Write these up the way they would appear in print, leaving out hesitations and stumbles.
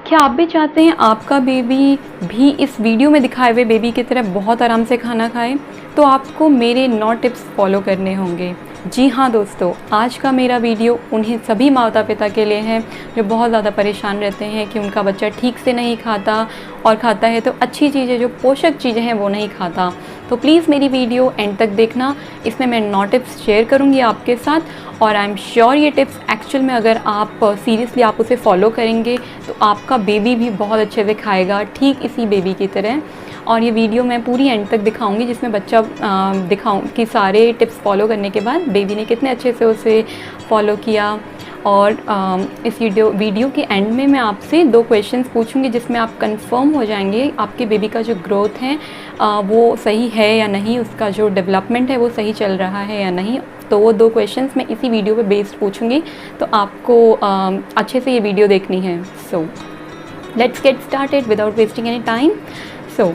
क्या आप भी चाहते हैं आपका बेबी भी इस वीडियो में दिखाए हुए बेबी की तरह बहुत आराम से खाना खाए? तो आपको मेरे 9 टिप्स फॉलो करने होंगे। जी हाँ दोस्तों, आज का मेरा वीडियो उन्हीं सभी माता पिता के लिए है जो बहुत ज़्यादा परेशान रहते हैं कि उनका बच्चा ठीक से नहीं खाता, और खाता है तो अच्छी चीज़ें जो पोषक चीज़ें हैं वो नहीं खाता। तो प्लीज़ मेरी वीडियो एंड तक देखना, इसमें मैं 9 टिप्स शेयर करूँगी आपके साथ, और आई एम श्योर ये टिप्स एक्चुअल में अगर आप सीरियसली आप उसे फॉलो करेंगे तो आपका बेबी भी बहुत अच्छे से खाएगा, ठीक इसी बेबी की तरह। और ये वीडियो मैं पूरी एंड तक दिखाऊंगी जिसमें बच्चा दिखाऊँ कि सारे टिप्स फॉलो करने के बाद बेबी ने कितने अच्छे से उसे फॉलो किया। और इस वीडियो के एंड में मैं आपसे 2 क्वेश्चंस पूछूंगी जिसमें आप कंफर्म हो जाएंगे आपके बेबी का जो ग्रोथ है वो सही है या नहीं, उसका जो डेवलपमेंट है वो सही चल रहा है या नहीं। तो वो 2 क्वेश्चंस मैं इसी वीडियो पे बेस्ड पूछूंगी, तो आपको अच्छे से ये वीडियो देखनी है। So let's get started without wasting any time. So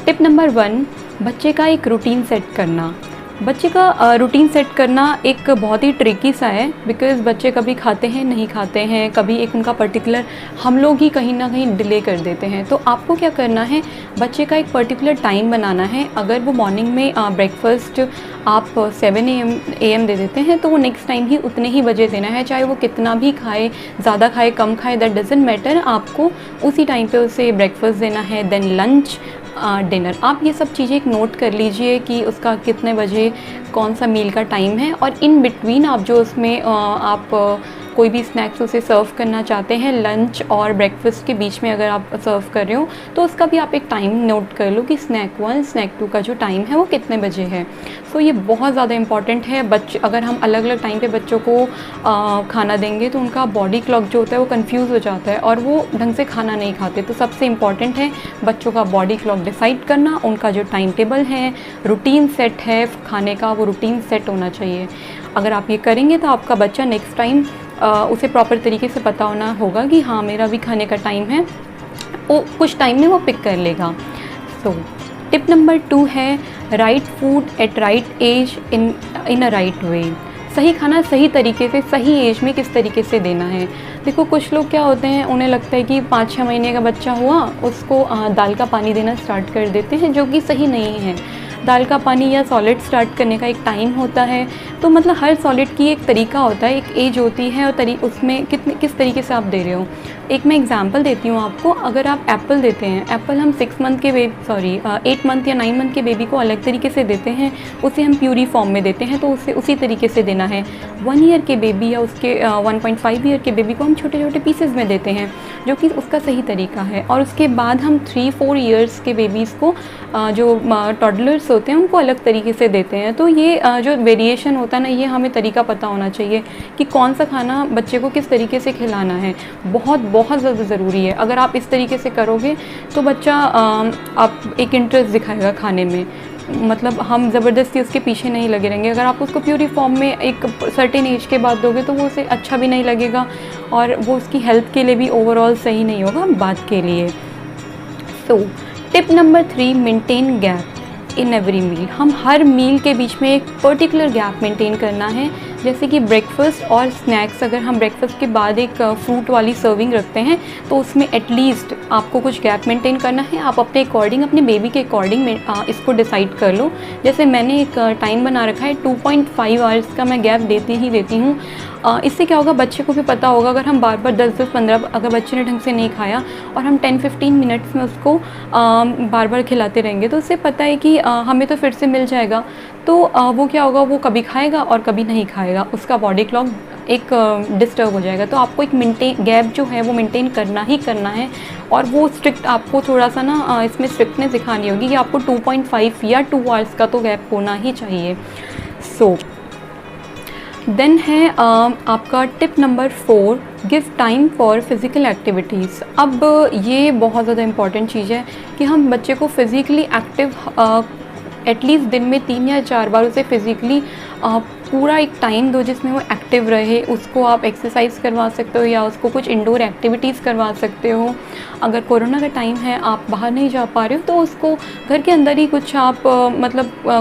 tip number 1, बच्चे का एक रूटीन सेट करना। बच्चे का रूटीन सेट करना एक बहुत ही ट्रिकी सा है, बिकॉज़ बच्चे कभी खाते हैं नहीं खाते हैं, कभी एक उनका पर्टिकुलर हम लोग ही कहीं ना कहीं डिले कर देते हैं। तो आपको क्या करना है, बच्चे का एक पर्टिकुलर टाइम बनाना है। अगर वो मॉर्निंग में ब्रेकफास्ट आप 7 AM दे देते हैं तो वो नेक्स्ट टाइम ही उतने ही बजे देना है, चाहे वो कितना भी खाए, ज़्यादा खाए कम खाए, दैट डजेंट मैटर, आपको उसी टाइम पे उसे ब्रेकफास्ट देना है। देन लंच, डिनर, आप ये सब चीज़ें एक नोट कर लीजिए कि उसका कितने बजे कौन सा मील का टाइम है। और इन बिटवीन आप जो उसमें आप कोई भी स्नैक्स उसे सर्व करना चाहते हैं, लंच और ब्रेकफास्ट के बीच में अगर आप सर्व कर रहे हो तो उसका भी आप एक टाइम नोट कर लो कि स्नैक 1 स्नैक 2 का जो टाइम है वो कितने बजे है। सो ये बहुत ज़्यादा इंपॉर्टेंट है। अगर हम अलग अलग टाइम पे बच्चों को खाना देंगे तो उनका बॉडी क्लॉक जो होता है वो कंफ्यूज हो जाता है और वो ढंग से खाना नहीं खाते। तो सबसे इम्पॉर्टेंट है बच्चों का बॉडी क्लॉक डिसाइड करना, उनका जो टाइम टेबल है, रूटीन सेट है खाने का, वो रूटीन सेट होना चाहिए। अगर आप ये करेंगे तो आपका बच्चा नेक्स्ट टाइम उसे प्रॉपर तरीके से पता होना होगा कि हाँ मेरा भी खाने का टाइम है, वो कुछ टाइम में वो पिक कर लेगा। सो टिप नंबर 2 है right food at right age in a right way. सही खाना सही तरीके से सही एज में किस तरीके से देना है। देखो कुछ लोग क्या होते हैं, उन्हें लगता है कि 5-6 महीने का बच्चा हुआ उसको दाल का पानी देना स्टार्ट कर देते हैं, जो कि सही नहीं है। दाल का पानी या सॉलिड स्टार्ट करने का एक टाइम होता है। तो मतलब हर सॉलिड की एक तरीका होता है, एक एज होती है, और उसमें किस तरीके से आप दे रहे हो। एक मैं एग्जांपल देती हूँ आपको। अगर आप एप्पल देते हैं, एप्पल हम 8 मंथ या 9 मंथ के बेबी को अलग तरीके से देते हैं, उसे हम प्यूरी फॉर्म में देते हैं, तो उसे उसी तरीके से देना है। 1 ईयर के बेबी या उसके 1.5 ईयर के बेबी को हम छोटे छोटे पीसेस में देते हैं, जो कि उसका सही तरीका है। और उसके बाद हम 3-4 ईयर्स के बेबीज़ को जो टॉडलर्स होते हैं उनको अलग तरीके से देते हैं। तो ये जो वेरिएशन होता है ना, ये हमें तरीका पता होना चाहिए कि कौन सा खाना बच्चे को किस तरीके से खिलाना है, बहुत ज़्यादा ज़रूरी है। अगर आप इस तरीके से करोगे तो बच्चा आप एक इंटरेस्ट दिखाएगा खाने में, मतलब हम ज़बरदस्ती उसके पीछे नहीं लगे रहेंगे। अगर आप उसको प्यूरी फॉर्म में एक सर्टेन एज के बाद दोगे तो वो उसे अच्छा भी नहीं लगेगा और वो उसकी हेल्थ के लिए भी ओवरऑल सही नहीं होगा बाद के लिए। So tip number 3, maintain gap in every meal. हम हर मील के बीच में एक पर्टिकुलर गैप मेंटेन करना है। जैसे कि ब्रेकफास्ट और स्नैक्स, अगर हम ब्रेकफास्ट के बाद एक फ्रूट वाली सर्विंग रखते हैं तो उसमें एटलीस्ट आपको कुछ गैप मेंटेन करना है। आप अपने अकॉर्डिंग, अपने बेबी के अकॉर्डिंग इसको डिसाइड कर लो। जैसे मैंने एक टाइम बना रखा है, 2.5 आवर्स का मैं गैप देती हूँ। इससे क्या होगा, बच्चे को भी पता होगा। अगर हम बार बार 10-15 अगर बच्चे ने ढंग से नहीं खाया और हम 10-15 मिनट्स में उसको बार बार खिलाते रहेंगे तो उससे पता है कि हमें तो फिर से मिल जाएगा। तो वो क्या होगा, वो कभी खाएगा और कभी नहीं खाएगा, उसका बॉडी क्लॉक एक डिस्टर्ब हो जाएगा। तो आपको एक गैप जो है वो मेंटेन करना ही करना है। और वो स्ट्रिक्ट आपको थोड़ा सा ना इसमें स्ट्रिक्टनेस दिखानी होगी कि आपको 2.5 या 2 आवर्स का तो गैप होना ही चाहिए। सो देन है आपका tip number 4, give time for physical activities. अब ये बहुत ज़्यादा इम्पॉर्टेंट चीज़ है कि हम बच्चे को फिज़िकली एक्टिव एटलीस्ट दिन में 3 या 4 बार उसे फिज़िकली पूरा एक टाइम दो जिसमें वो एक्टिव रहे। उसको आप एक्सरसाइज करवा सकते हो या उसको कुछ इंडोर एक्टिविटीज़ करवा सकते हो। अगर कोरोना का टाइम है, आप बाहर नहीं जा पा रहे हो, तो उसको घर के अंदर ही कुछ आप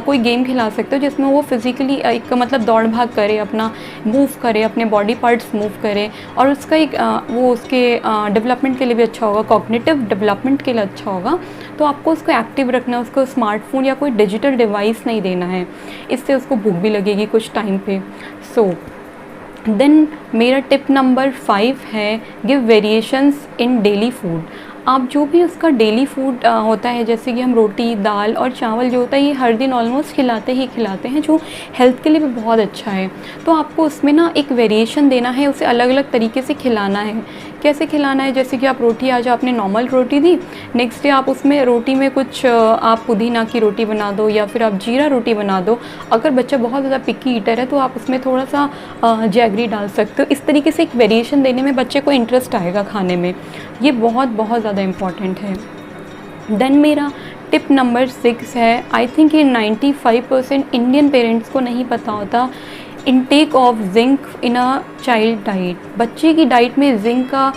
कोई गेम खिला सकते हो जिसमें वो फिज़िकली एक दौड़ भाग करे, अपना मूव करे, अपने बॉडी पार्ट्स मूव करे, और उसका एक वो उसके डेवलपमेंट के लिए भी अच्छा होगा, कॉग्निटिव डेवलपमेंट के लिए अच्छा होगा। तो आपको उसको एक्टिव रखना है, उसको स्मार्टफ़ोन या कोई डिजिटल डिवाइस नहीं देना है, इससे उसको भूख भी लगेगी कुछ टाइम पे। सो देन मेरा टिप नंबर 5 है, give variations in daily food. आप जो भी उसका डेली फूड होता है, जैसे कि हम रोटी, दाल और चावल जो होता है, ये हर दिन ऑलमोस्ट खिलाते हैं, जो हेल्थ के लिए भी बहुत अच्छा है। तो आपको उसमें ना एक वेरिएशन देना है, उसे अलग अलग तरीके से खिलाना है। कैसे खिलाना है? जैसे कि आप रोटी, आज आपने नॉर्मल रोटी दी, नेक्स्ट डे आप उसमें रोटी में कुछ आप पुदीना की रोटी बना दो, या फिर आप जीरा रोटी बना दो। अगर बच्चा बहुत ज़्यादा पिकी ईटर है तो आप उसमें थोड़ा सा जैगरी डाल सकते हो। इस तरीके से एक वेरिएशन देने में बच्चे को इंटरेस्ट आएगा खाने में। ये बहुत बहुत ज़्यादा इम्पॉर्टेंट है। देन मेरा टिप नंबर 6 है, आई थिंक ये 95% इंडियन पेरेंट्स को नहीं पता होता, intake of zinc in a child diet. बच्चे की डाइट में जिंक का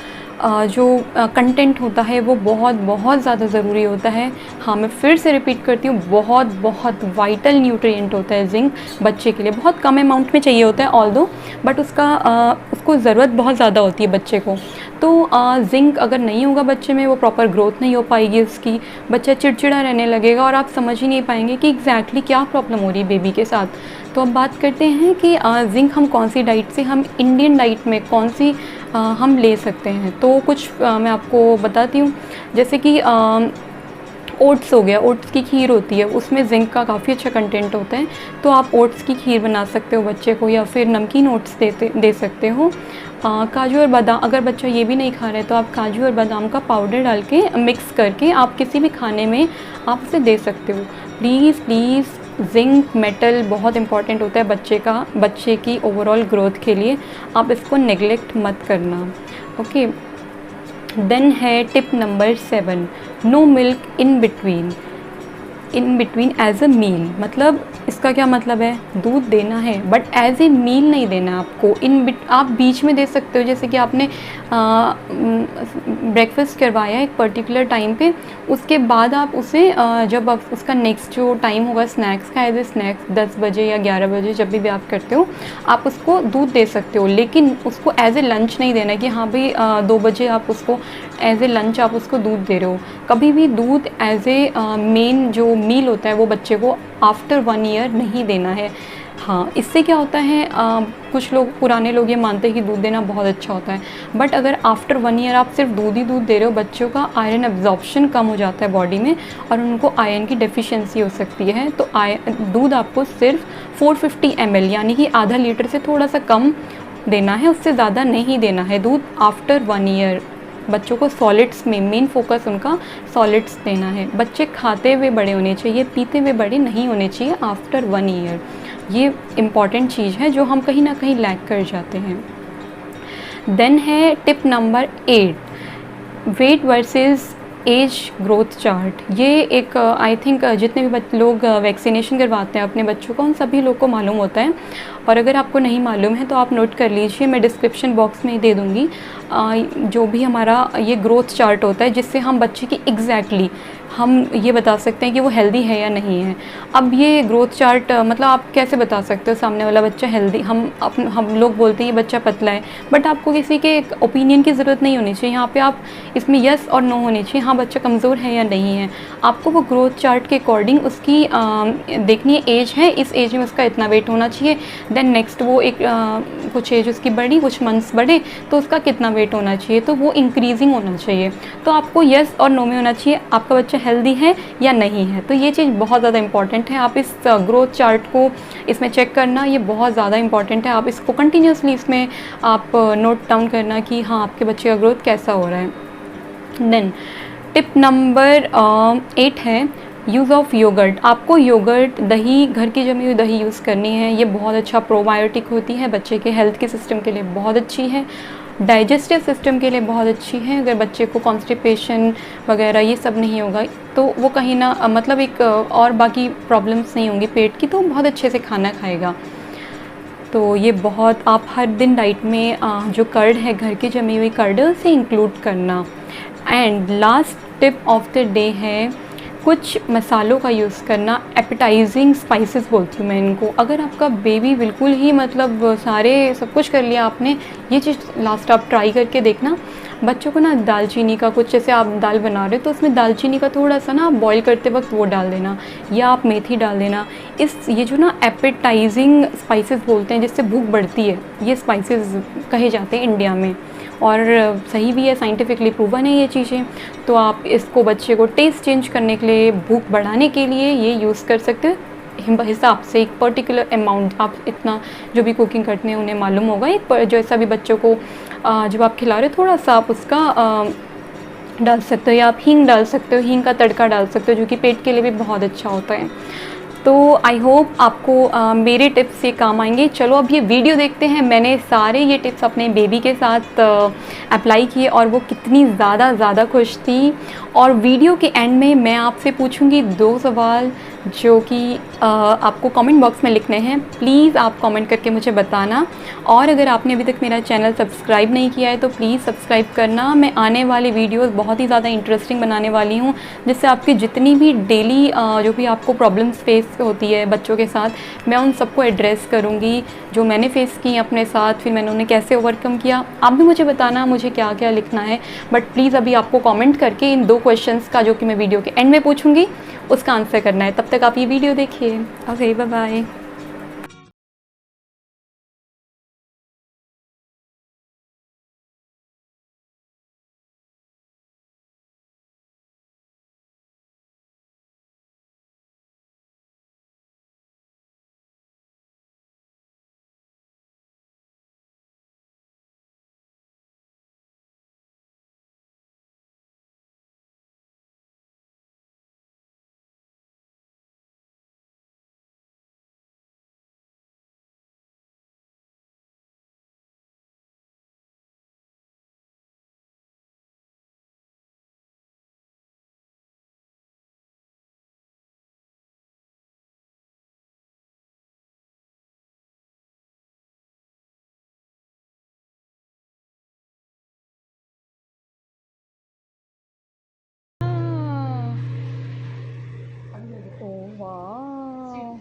जो कंटेंट होता है वो बहुत बहुत ज़्यादा ज़रूरी होता है। हाँ, मैं फिर से रिपीट करती हूँ, बहुत बहुत वाइटल न्यूट्रिएंट होता है जिंक बच्चे के लिए। बहुत कम अमाउंट में चाहिए होता है ऑल्दो, बट उसको ज़रूरत बहुत ज़्यादा होती है बच्चे को। तो जिंक अगर नहीं होगा बच्चे में, वो प्रॉपर ग्रोथ नहीं हो पाएगी उसकी, बच्चा चिड़चिड़ा रहने लगेगा और आप समझ ही नहीं पाएंगे कि एग्जैक्टली क्या प्रॉब्लम हो रही है बेबी के साथ। तो अब बात करते हैं कि जिंक हम कौन सी डाइट से, हम इंडियन डाइट में कौन सी हम ले सकते हैं। तो कुछ मैं आपको बताती हूँ, जैसे कि ओट्स हो गया, ओट्स की खीर होती है, उसमें जिंक का काफ़ी अच्छा कंटेंट होता है। तो आप ओट्स की खीर बना सकते हो बच्चे को, या फिर नमकीन ओट्स दे सकते हो। काजू और बादाम, अगर बच्चा ये भी नहीं खा रहा है तो आप काजू और बादाम का पाउडर डाल के मिक्स करके आप किसी भी खाने में आप उसे दे सकते हो। प्लीज़ प्लीज़, जिंक मेटल बहुत इंपॉर्टेंट होता है बच्चे की ओवरऑल ग्रोथ के लिए, आप इसको नेग्लेक्ट मत करना। ओके, देन है tip number 7, no milk in between as a meal. मतलब इसका क्या मतलब है? दूध देना है बट एज ए मील नहीं देना आपको। आप बीच में दे सकते हो, जैसे कि आपने ब्रेकफास्ट करवाया एक पर्टिकुलर टाइम पे, उसके बाद आप उसे जब आप उसका नेक्स्ट जो टाइम होगा स्नैक्स का, एज ए स्नैक्स 10 बजे या 11 बजे जब भी आप करते हो, आप उसको दूध दे सकते हो, लेकिन उसको एज ए लंच नहीं देना कि हाँ भाई 2 बजे आप उसको एज ए लंच आप उसको दूध दे रहे हो। कभी भी दूध एज ए मेन जो मील होता है वो बच्चे को आफ्टर 1 ईयर नहीं देना है। हाँ, इससे क्या होता है, कुछ लोग, पुराने लोग ये मानते हैं कि दूध देना बहुत अच्छा होता है, बट अगर आफ्टर 1 ईयर आप सिर्फ दूध ही दूध दे रहे हो, बच्चों का आयरन एब्जॉर्प्शन कम हो जाता है बॉडी में और उनको आयरन की डेफिशिएंसी हो सकती है। तो दूध आपको सिर्फ 450 ml यानी कि आधा लीटर से थोड़ा सा कम देना है, उससे ज़्यादा नहीं देना है दूध आफ्टर 1 ईयर। बच्चों को सॉलिड्स में मेन फोकस उनका सॉलिड्स देना है। बच्चे खाते हुए बड़े होने चाहिए, पीते हुए बड़े नहीं होने चाहिए आफ्टर 1 ईयर। ये इम्पॉर्टेंट चीज़ है जो हम कहीं ना कहीं लैक कर जाते हैं। देन है tip number 8, weight versus age growth chart. ये एक आई थिंक जितने भी लोग वैक्सीनेशन करवाते हैं अपने बच्चों को, उन सभी लोग को मालूम होता है, और अगर आपको नहीं मालूम है तो आप नोट कर लीजिए, मैं डिस्क्रिप्शन बॉक्स में दे दूँगी जो भी हमारा ये ग्रोथ चार्ट होता है, जिससे हम बच्चे की एग्जैक्टली हम ये बता सकते हैं कि वो हेल्दी है या नहीं है। अब ये ग्रोथ चार्ट मतलब आप कैसे बता सकते हो सामने वाला बच्चा हेल्दी, हम लोग बोलते हैं ये बच्चा पतला है, बट आपको किसी के ओपिनियन की ज़रूरत नहीं होनी चाहिए। यहाँ पे आप इसमें यस और नो होनी चाहिए, हाँ बच्चा कमज़ोर है या नहीं है। आपको वो ग्रोथ चार्ट के अकॉर्डिंग उसकी देखनी है, एज है, इस एज में उसका इतना वेट होना चाहिए, देन नेक्स्ट वो एक कुछ एज उसकी बढ़ी, कुछ मंथ्स बढ़े तो उसका कितना वेट होना चाहिए, तो वो इंक्रीजिंग होना चाहिए। तो आपको यस और नो में होना चाहिए आपका बच्चा हेल्दी है या नहीं है। तो ये चीज़ बहुत ज़्यादा इंपॉर्टेंट है, आप इस ग्रोथ चार्ट को इसमें चेक करना, ये बहुत ज़्यादा इंपॉर्टेंट है। आप इसको कंटिन्यूसली इसमें आप नोट डाउन करना कि हाँ आपके बच्चे का ग्रोथ कैसा हो रहा है। देन टिप नंबर 8 है यूज़ ऑफ योगर्ट। आपको योगर्ट, दही, घर की जमी हुई दही यूज़ करनी है। ये बहुत अच्छा प्रोबायोटिक होती है, बच्चे के हेल्थ के सिस्टम के लिए बहुत अच्छी है, डाइजेस्टिव सिस्टम के लिए बहुत अच्छी है। अगर बच्चे को कॉन्स्टिपेशन वगैरह ये सब नहीं होगा तो वो कहीं ना मतलब एक और बाकी प्रॉब्लम्स नहीं होंगी पेट की, तो बहुत अच्छे से खाना खाएगा। तो ये बहुत आप हर दिन डाइट में जो कर्ड है, घर की जमी हुई कर्ड, उसे इंक्लूड करना। And last tip of the day है कुछ मसालों का यूज़ करना, एपेटाइजिंग स्पाइसेस बोलती हूँ मैं इनको। अगर आपका बेबी बिल्कुल ही मतलब सारे सब कुछ कर लिया आपने, ये चीज़ लास्ट आप ट्राई करके देखना। बच्चों को ना दालचीनी का कुछ, जैसे आप दाल बना रहे हो तो उसमें दालचीनी का थोड़ा सा ना बॉईल करते वक्त वो डाल देना, या आप मेथी डाल देना। ये जो ना एपेटाइजिंग स्पाइसेस बोलते हैं जिससे भूख बढ़ती है, ये स्पाइसेस कहे जाते हैं इंडिया में, और सही भी है, साइंटिफिकली प्रूवन है ये चीज़ें। तो आप इसको बच्चे को टेस्ट चेंज करने के लिए, भूख बढ़ाने के लिए ये यूज़ कर सकते हो। हिसाब से एक पर्टिकुलर अमाउंट, आप इतना जो भी कुकिंग करते हैं उन्हें मालूम होगा, एक जैसा भी बच्चों को जब आप खिला रहे हो थोड़ा सा आप उसका डाल सकते हो, या आप हींग डाल सकते हो, हींग का तड़का डाल सकते हो जो कि पेट के लिए भी बहुत अच्छा होता है। तो आई होप आपको मेरे टिप्स ये काम आएंगे। चलो अब ये वीडियो देखते हैं। मैंने सारे ये टिप्स अपने बेबी के साथ अप्लाई किए और वो कितनी ज़्यादा खुश थी। और वीडियो के एंड में मैं आपसे पूछूंगी 2 सवाल जो कि आपको कमेंट बॉक्स में लिखने हैं। प्लीज़ आप कमेंट करके मुझे बताना। और अगर आपने अभी तक मेरा चैनल सब्सक्राइब नहीं किया है तो प्लीज़ सब्सक्राइब करना। मैं आने वाली वीडियोस बहुत ही ज़्यादा इंटरेस्टिंग बनाने वाली हूँ, जिससे आपकी जितनी भी डेली जो भी आपको प्रॉब्लम्स फेस होती है बच्चों के साथ, मैं उन सबको एड्रेस करूँगी जो मैंने फ़ेस की अपने साथ, फिर मैंने उन्हें कैसे ओवरकम किया। आप भी मुझे बताना मुझे क्या क्या लिखना है। बट प्लीज़ अभी आपको कमेंट करके इन 2 क्वेश्चंस का, जो कि मैं वीडियो के एंड में पूछूंगी, उसका आंसर करना है। तब तक आप ये वीडियो देखिए। Okay, bye bye. Oh, wow.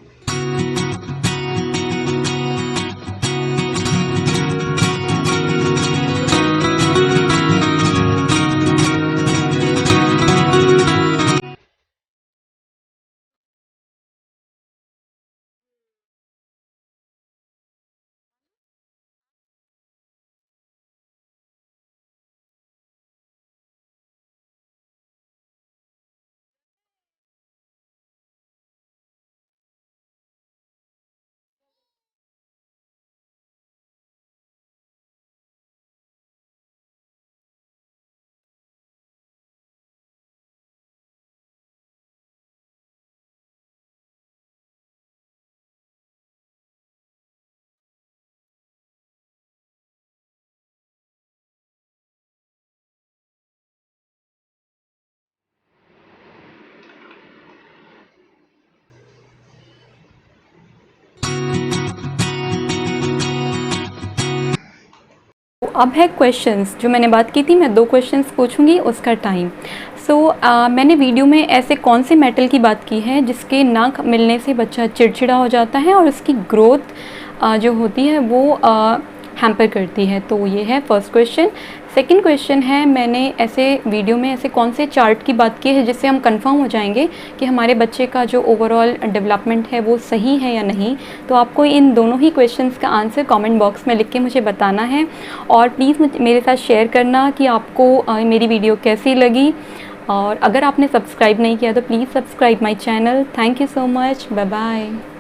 अब है क्वेश्चंस। जो मैंने बात की थी, मैं 2 क्वेश्चंस पूछूंगी, उसका टाइम। मैंने वीडियो में ऐसे कौन से मेटल की बात की है जिसके ना मिलने से बच्चा चिड़चिड़ा हो जाता है और उसकी ग्रोथ जो होती है वो हैम्पर करती है। तो ये है फर्स्ट क्वेश्चन। सेकंड क्वेश्चन है, मैंने ऐसे वीडियो में ऐसे कौन से चार्ट की बात की है जिससे हम कंफर्म हो जाएंगे कि हमारे बच्चे का जो ओवरऑल डेवलपमेंट है वो सही है या नहीं। तो आपको इन दोनों ही क्वेश्चंस का आंसर कमेंट बॉक्स में लिख के मुझे बताना है। और प्लीज़ मेरे साथ शेयर करना कि आपको मेरी वीडियो कैसी लगी। और अगर आपने सब्सक्राइब नहीं किया तो please subscribe my channel. Thank you so much. Bye bye.